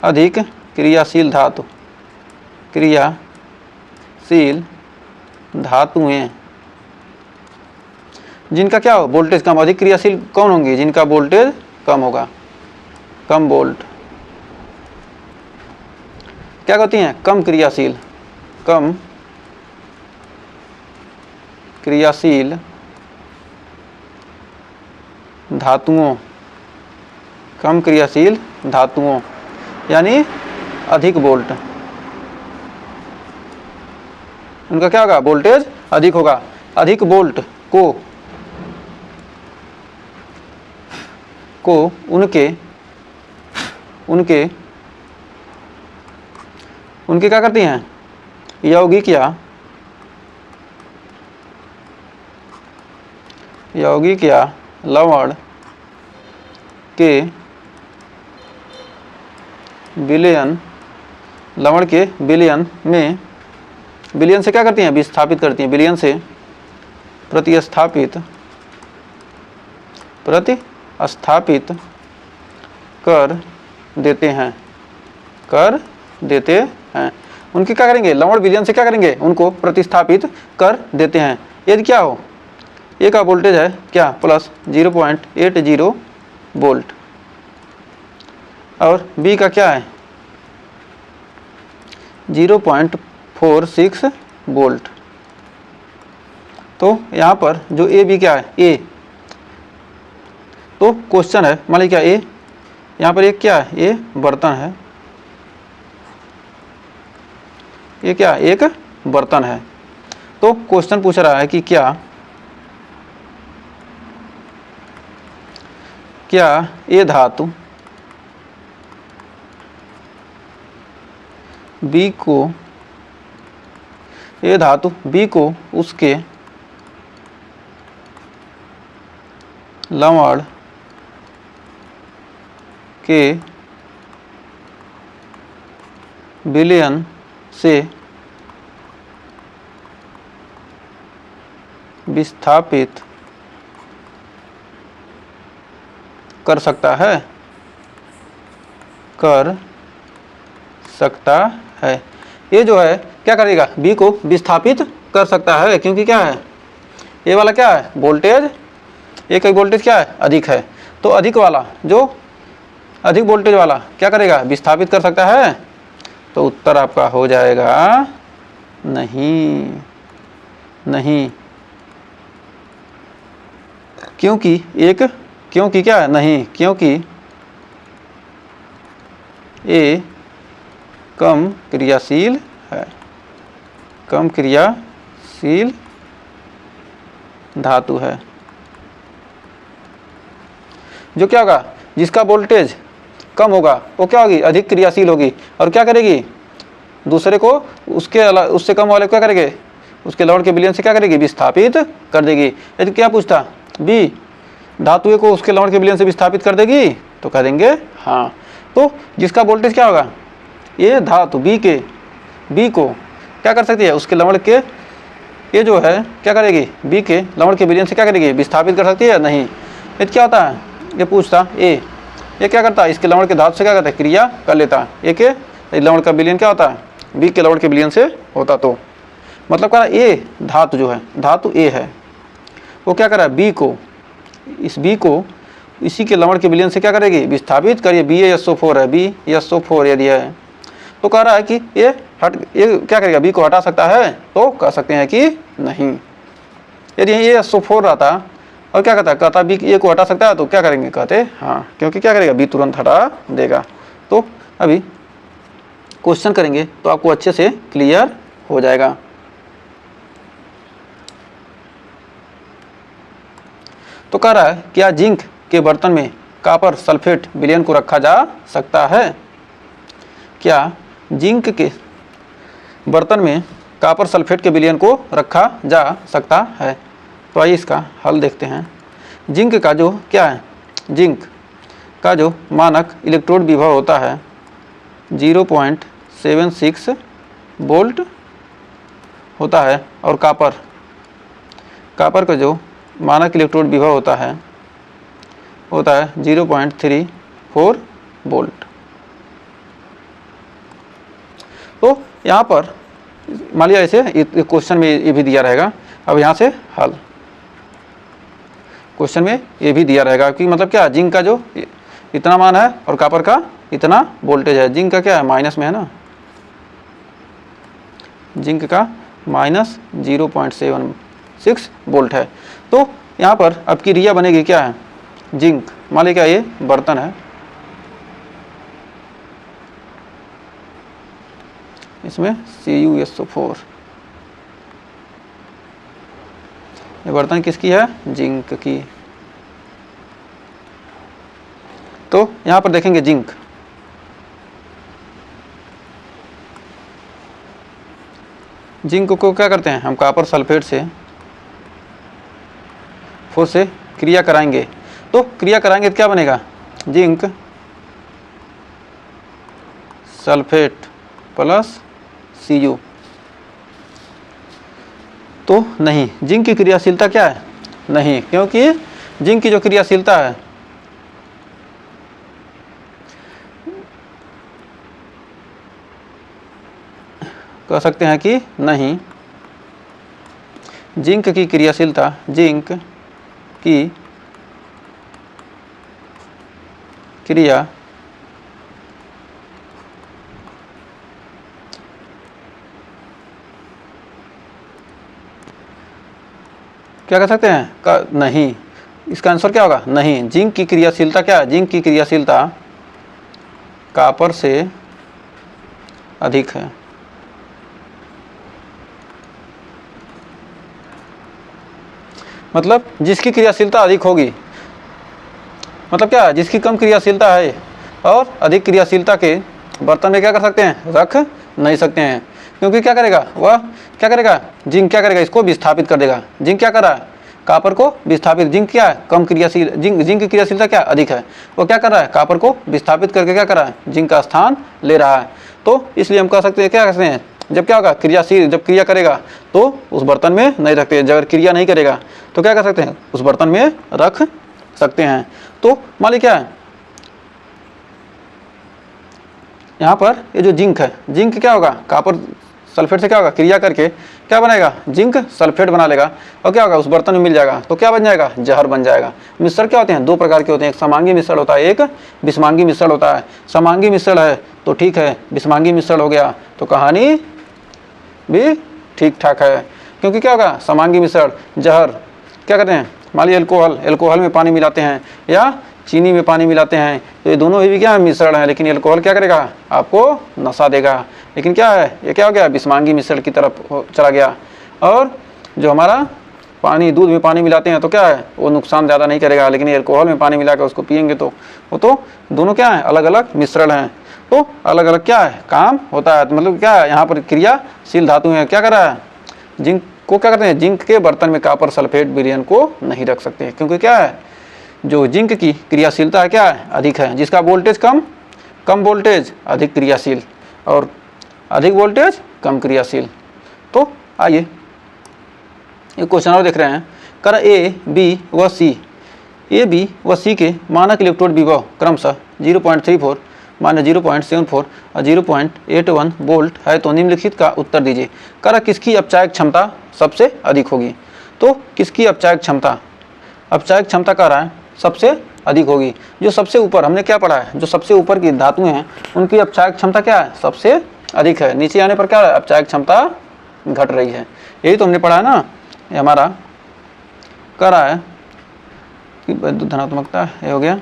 अधिक क्रियाशील धातु, क्रियाशील धातुएं जिनका क्या हो, वोल्टेज कम। अधिक क्रियाशील कौन होंगे, जिनका वोल्टेज कम होगा, कम वोल्ट। क्या कहती हैं, कम क्रियाशील, कम क्रियाशील धातुओं, कम क्रियाशील धातुओं यानी अधिक वोल्ट, उनका क्या होगा, वोल्टेज अधिक होगा। अधिक वोल्ट को उनके क्या करती हैं, यौगिक या लवण के विलयन, लवण के विलयन में, विलयन से क्या करती हैं, विस्थापित करती हैं, विलयन से प्रतिस्थापित कर देते हैं, उनके क्या करेंगे, लवण विलयन से क्या करेंगे, उनको प्रतिस्थापित कर देते हैं। यदि क्या हो, ए का वोल्टेज है क्या, प्लस 0.80 वोल्ट और बी का क्या है 0.46 वोल्ट। तो यहाँ पर जो ए बी क्या है, ए, तो क्वेश्चन है, मान लीजिए क्या ए, यहाँ पर एक क्या है, ये बर्तन है, ये क्या, एक बर्तन है। तो क्वेश्चन पूछ रहा है कि क्या ये धातु बी को उसके लवण के विलयन से विस्थापित कर सकता है, ये जो है क्या करेगा, बी को विस्थापित कर सकता है, क्योंकि क्या है, ये वाला क्या है, वोल्टेज, ए का वोल्टेज क्या है, अधिक है। तो अधिक वाला, जो अधिक वोल्टेज वाला क्या करेगा, विस्थापित कर सकता है। तो उत्तर आपका हो जाएगा नहीं, क्योंकि क्या है, नहीं, क्योंकि ए कम क्रियाशील है, कम क्रियाशील धातु है। जो क्या होगा, जिसका वोल्टेज कम होगा वो क्या होगी, अधिक क्रियाशील होगी, और क्या करेगी, दूसरे को उससे कम वाले को क्या करेगी, उसके लवण के विलयन से क्या करेगी, विस्थापित कर देगी। यदि क्या पूछता, बी धातु को उसके लवण के विलयन से विस्थापित कर देगी, तो कह देंगे हाँ। तो जिसका वोल्टेज क्या होगा, ये धातु बी को क्या कर सकती है, उसके लवण के, ये जो है क्या करेगी, बी के लवण के विलयन से क्या करेगी, विस्थापित कर सकती है, नहीं। ये क्या होता है, ये पूछता ये क्या करता है, इसके लवण के धातु से क्या करता है, क्रिया कर लेता है। ए के लवण का विलयन क्या होता है, बी के लवण के विलयन से होता। तो मतलब क्या, ए धातु जो है, धातु ए है, वो क्या कर रहा है, बी को, इस बी को इसी के लवण के विलयन से क्या करेगी, विस्थापित करिए। BaSO4 है, BaSO4 यदि है, तो कह रहा है कि ये क्या करेगा, बी को हटा सकता है, तो कह सकते हैं कि नहीं। यदि ये SO4 रहता और क्या कहता बी ए को हटा सकता है, तो क्या करेंगे, कहते हाँ, क्योंकि क्या करेगा, बी तुरंत हटा देगा। तो अभी क्वेश्चन करेंगे तो आपको अच्छे से क्लियर हो जाएगा। तो कह रहा है क्या जिंक के बर्तन में कॉपर सल्फेट विलयन को रखा जा सकता है, क्या जिंक के बर्तन में कॉपर सल्फेट के विलयन को रखा जा सकता है। तो आइए इसका हल देखते हैं। जिंक का जो क्या है, जिंक का जो मानक इलेक्ट्रोड विभव होता है 0.76 वोल्ट होता है, और कॉपर का जो मानक इलेक्ट्रोड विभव होता है 0.34 वोल्ट। तो यहाँ पर मान लिया ऐसे क्वेश्चन में ये भी दिया रहेगा। अब यहाँ से हल, क्वेश्चन में ये भी दिया रहेगा कि मतलब क्या, जिंक का जो इतना मान है और कॉपर का इतना वोल्टेज है। जिंक का क्या है, माइनस में है ना, जिंक का -0.76 वोल्ट है। तो यहाँ पर अब क्रिया बनेगी क्या है, जिंक, मान लीजिए क्या ये बर्तन है, इसमें CuSO4, ये बर्तन किसकी है, जिंक की। तो यहाँ पर देखेंगे जिंक, जिंक को क्या करते हैं हम, कॉपर सल्फेट से फोर्स से क्रिया कराएंगे। तो क्रिया कराएंगे तो क्या बनेगा, जिंक सल्फेट प्लस Cu। तो नहीं, जिंक की क्रियाशीलता क्या है, नहीं, क्योंकि जिंक की जो क्रियाशीलता है कह सकते हैं कि नहीं, जिंक की क्रियाशीलता, जिंक की क्रिया क्या कर सकते हैं नहीं, इसका आंसर क्या होगा, नहीं। जिंक की क्रियाशीलता क्या है, जिंक की क्रियाशीलता कॉपर से अधिक है। मतलब जिसकी क्रियाशीलता अधिक होगी, मतलब क्या, जिसकी कम क्रियाशीलता है और अधिक क्रियाशीलता के बर्तन में क्या कर सकते हैं, रख नहीं सकते हैं। क्योंकि क्या करेगा वह, क्या करेगा, जिंक क्या करेगा, इसको विस्थापित कर देगा। जिंक क्या कर रहा है, कॉपर को विस्थापित, जिंक क्या है, कम क्रियाशील, जिंक की क्रियाशीलता क्या अधिक है, वो क्या कर रहा है, कॉपर को विस्थापित करके क्या कर रहा है, जिंक का स्थान ले रहा है। तो इसलिए हम कह सकते हैं, क्या कहते हैं, जब क्या होगा, क्रियाशील, जब क्रिया करेगा तो उस बर्तन में नहीं रखते, अगर क्रिया नहीं करेगा तो क्या कर सकते हैं, उस बर्तन में रख सकते हैं। तो मान लीजिए क्या है, यहाँ पर ये जो जिंक है, जिंक क्या होगा, कॉपर सल्फेट से क्या होगा, क्रिया करके क्या बनाएगा, जिंक सल्फेट बना लेगा और क्या होगा, उस बर्तन में मिल जाएगा। तो क्या बन जाएगा, जहर बन जाएगा। मिश्रण क्या होते हैं, दो प्रकार के होते हैं, एक समांगी मिश्रण होता है, एक विषमांगी मिश्रण होता है। समांगी मिश्रण है तो ठीक है, विषमांगी मिश्रण हो गया तो कहानी भी ठीक ठाक है। क्योंकि क्या होगा, समांगी मिश्रण, जहर क्या करते हैं, मान लीजिए एल्कोहल में पानी मिलाते हैं या चीनी में पानी मिलाते हैं, तो ये दोनों भी क्या है, मिश्रण है। लेकिन एल्कोहल क्या करेगा, आपको नशा देगा। लेकिन क्या है, ये क्या हो गया, विषमांगी मिश्रण की तरफ चला गया। और जो हमारा पानी, दूध में पानी मिलाते हैं तो क्या है, वो नुकसान ज़्यादा नहीं करेगा। लेकिन एल्कोहल में पानी मिला कर उसको पियेंगे तो वो तो दोनों क्या है, अलग अलग मिश्रण हैं। तो अलग अलग क्या है, काम होता है। मतलब क्या है, यहाँ पर क्रियाशील धातु है, क्या कर रहा है, जिंक को क्या करते हैं, जिंक के बर्तन में कॉपर सल्फेट विलयन को नहीं रख सकते। क्योंकि क्या है, जो जिंक की क्रियाशीलता है क्या है, अधिक है। जिसका वोल्टेज कम वोल्टेज अधिक क्रियाशील, और अधिक वोल्टेज कम क्रियाशील। तो आइए एक क्वेश्चन और देख रहे हैं। कर ए बी व सी, ए बी व सी के मानक इलेक्ट्रोड विभव क्रमशः 0.34 माइनस 0.74 और 0.81 वोल्ट है, तो निम्नलिखित का उत्तर दीजिए। कर किसकी अपचायक क्षमता सबसे अधिक होगी। तो किसकी अपचायक क्षमता, अपचायक क्षमता कह रहा है सबसे अधिक होगी। जो सबसे ऊपर, हमने क्या पढ़ा है, जो सबसे ऊपर की धातुएं हैं उनकी अपचायक क्षमता क्या है, सबसे अधिक है। नीचे आने पर क्या है, अपचायक क्षमता घट रही है। यही तो हमने पढ़ा है ना, ये हमारा कह रहा है कि धनात्मकता ये हो गया।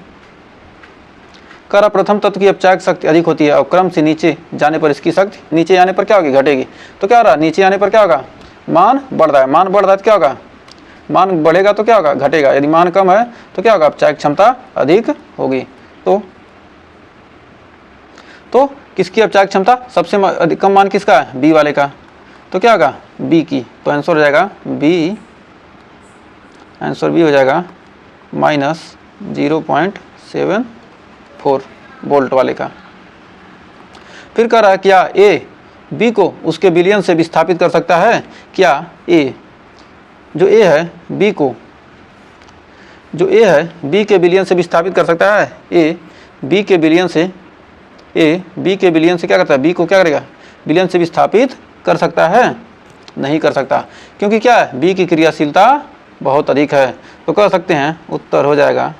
कह रहा प्रथम तत्व की अपचायक शक्ति अधिक होती है और क्रम से नीचे जाने पर इसकी शक्ति नीचे आने पर क्या होगी, घटेगी। तो क्या हो रहा है, नीचे आने पर क्या होगा, मान बढ़ रहा है। मान बढ़ रहा है तो क्या होगा, मान बढ़ेगा तो क्या होगा, घटेगा। यदि मान कम है तो क्या होगा, अपचायक क्षमता अधिक होगी। तो किसकी अपचायक क्षमता सबसे अधिक, कम मान किसका है, बी वाले का। तो क्या होगा, बी की। तो आंसर हो जाएगा बी, आंसर बी हो जाएगा -0.74 वोल्ट वाले का। फिर कह रहा है क्या ए बी को उसके विलयन से विस्थापित कर सकता है। क्या ए जो ए है बी को, जो ए है बी के विलयन से विस्थापित कर सकता है। ए बी के विलयन से क्या करता है, बी को क्या करेगा, विलयन से विस्थापित कर सकता है, नहीं कर सकता, क्योंकि क्या है, बी की क्रियाशीलता बहुत अधिक है। तो कह सकते हैं उत्तर हो जाएगा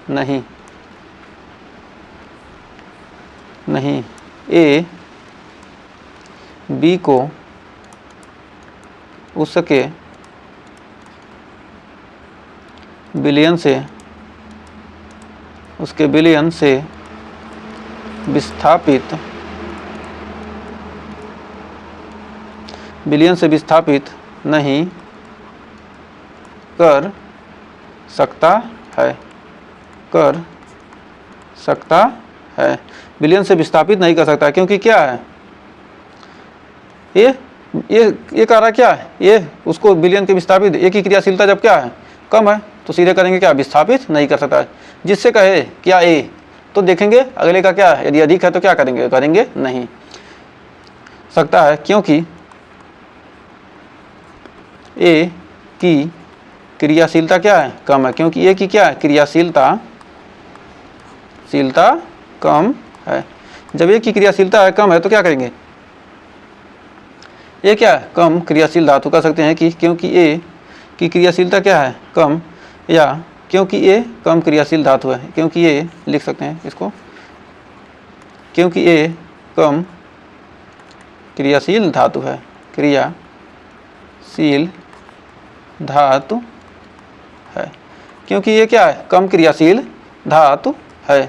नहीं। नहीं, ए बी को उसके विलयन से, उसके विलयन से विस्थापित, विलयन से विस्थापित नहीं कर सकता है, कर सकता है, विलयन से विस्थापित नहीं कर सकता, क्योंकि क्या है, ये कह रहा क्या है, ये उसको विलयन के विस्थापित, एक ही क्रियाशीलता जब क्या है, कम है, तो सीधे करेंगे क्या, विस्थापित नहीं कर सकता है। जिससे कहे क्या ए, तो देखेंगे अगले का क्या है, यदि अधिक है तो क्या करेंगे, करेंगे नहीं सकता है, क्योंकि ए की क्रियाशीलता क्या है, कम है, क्योंकि ए की क्या है, क्रियाशीलता कम है। जब ए की क्रियाशीलता है कम है तो क्या करेंगे, ये क्या है, कम क्रियाशील धातु कह सकते हैं कि क्योंकि ए की क्रियाशीलता क्या है, कम, या क्योंकि ए कम क्रियाशील धातु है, क्योंकि ए लिख सकते हैं इसको, क्योंकि ए कम क्रियाशील धातु है, क्रियाशील धातु है, क्योंकि ये क्या है, कम क्रियाशील धातु है।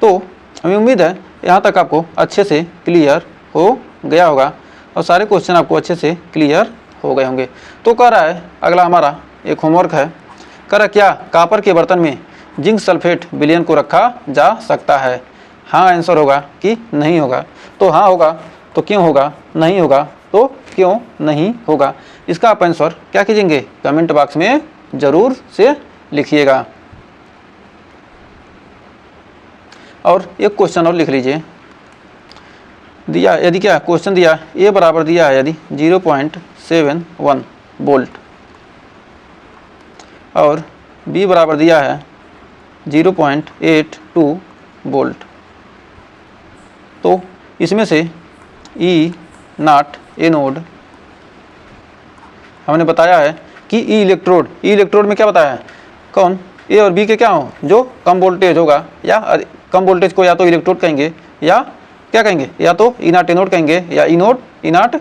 तो हमें उम्मीद है यहाँ तक आपको अच्छे से क्लियर हो गया होगा और सारे क्वेश्चन आपको अच्छे से क्लियर हो गए होंगे। तो कह रहा है अगला हमारा एक होमवर्क है, कह रहा क्या कॉपर के बर्तन में जिंक सल्फेट विलयन को रखा जा सकता है। हाँ आंसर होगा कि नहीं होगा। तो हाँ होगा तो क्यों होगा, नहीं होगा तो क्यों नहीं होगा। इसका आप आंसर क्या कीजिएंगे, कमेंट बॉक्स में ज़रूर से लिखिएगा। और एक क्वेश्चन और लिख लीजिए, दिया यदि क्या क्वेश्चन दिया ए बराबर दिया है यदि 0.71 वोल्ट और बी बराबर दिया है 0.82 वोल्ट, तो इसमें से ई नॉट एनोड हमने बताया है कि ई इलेक्ट्रोड में क्या बताया है, कौन ए और बी के क्या हो, जो कम वोल्टेज होगा या कम वोल्टेज को या तो इलेक्ट्रोड कहेंगे या क्या कहेंगे, या तो ई नॉट एनोड कहेंगे या ई नॉट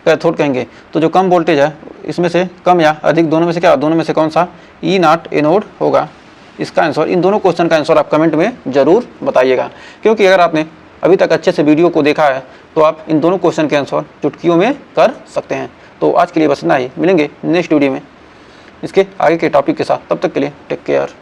कैथोड कहेंगे। तो जो कम वोल्टेज है इसमें से कम या अधिक दोनों में से क्या, दोनों में से कौन सा ई नॉट एनोड होगा। इसका आंसर, इन दोनों क्वेश्चन का आंसर आप कमेंट में ज़रूर बताइएगा, क्योंकि अगर आपने अभी तक अच्छे से वीडियो को देखा है तो आप इन दोनों क्वेश्चन के आंसर चुटकियों में कर सकते हैं। तो आज के लिए बस इतना ही, मिलेंगे नेक्स्ट वीडियो में इसके आगे के टॉपिक के साथ। तब तक के लिए टेक केयर।